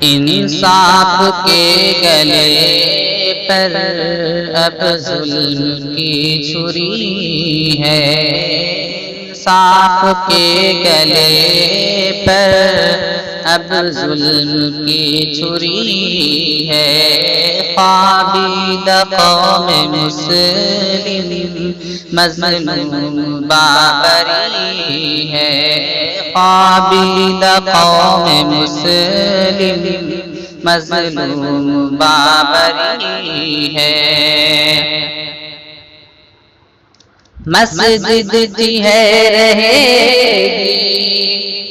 انصاف کے گلے پر اب ظلم کی چھری ہے، انصاف کے گلے پر اب ظلم کی چھری ہے، خوابیدہ قوم مسلم مظلوم بابری ہے، خوابیدہ قوم مسلم مظلوم بابری ہے۔ مسجدتھی ہے رہے گی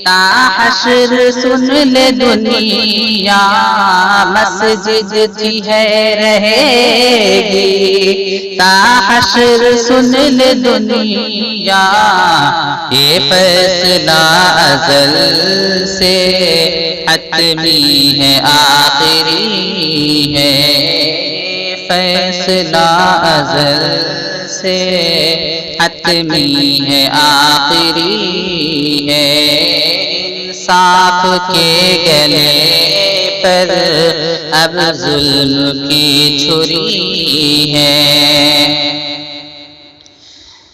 تاحشر سن لے دنیا، مسجدتھی ہے رہے گی تاحشر سن لے دنیا، یہ فیصلہ ازل سے حتمی ہے آخری ہے، فیصلہ ازل سے حتمی ہے آخری ہے، انصاف کے گلے پر اب ظلم کی چھری ہے،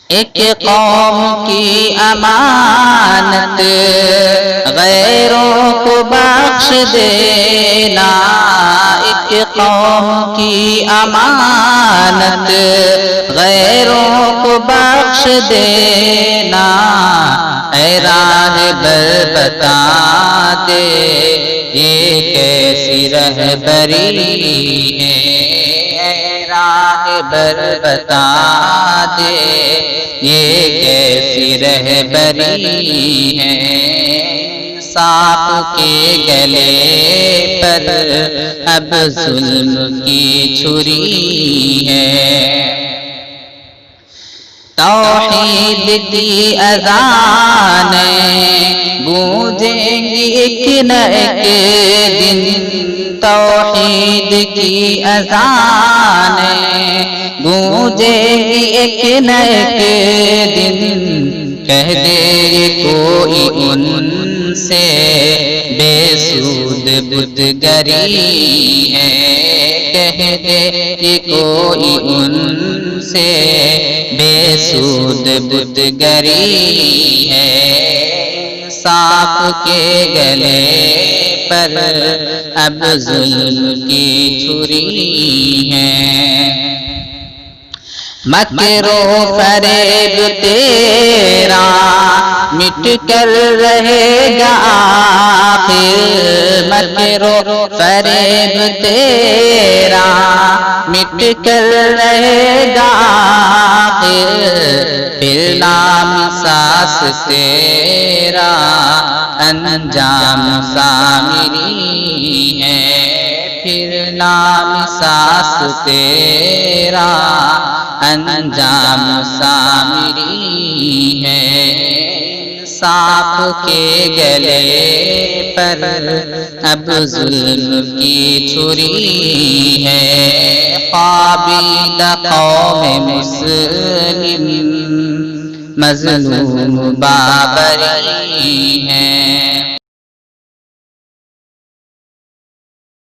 ایک قوم کی امانت غیروں کو بخش دینا، ایک قوم کی امانت غیروں کو بخش دینا، اے راہبر بتا دے یہ کیسی رہبری ہے، اے راہبر بتا دے یہ کیسی رہبری ہے، انصاف کے گلے پر اب ظلم کی چھری ہے، توحید کی اذانیں گونجیں گی ایک نہ ایک دن، توحید کی اذانیں گونجیں گی ایک نہ ایک دن، کہہ دے کوئی ان سے بے سود بتگری ہے، کہہ دے کوئی ان سے بے سود بتگری ہے، انصاف کے گلے پر اب ظلم کی چھری ہے، مکر و فریب تیرا مٹ کر رہے گا آخر، مکر و فریب تیرا مٹ کر رہے گا آخر، پھر لامساس تیرا انجام سامری ہے، پھر لامساس تیرا انجام سامری ہے، انصاف کے گلے پر اب ظلم کی چھری ہے، خوابیدہ قوم مسلم مظلوم بابری ہے۔